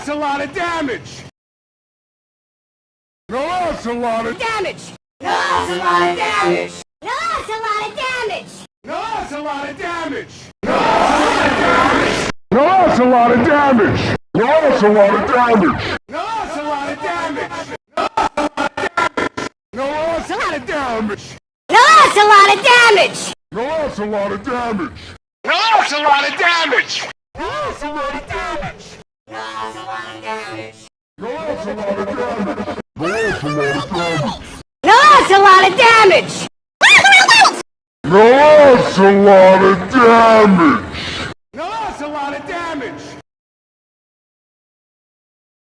that's a lot of damage. No, that's a lot of damage. No, that's a lot of damage. No, that's a lot of damage. No, that's a lot of damage. No, that's a lot of damage. No, that's a lot of damage. No, that's a lot of damage. No, that's a lot of damage. No, that's a lot of damage. No, that's a lot of damage. No, that's a lot of damage. No, that's a lot of damage. No, that's a lot of damage. No, that's a lot of damage. No, that's a lot of damage. No, that's a lot of damage. No, that's a lot of damage.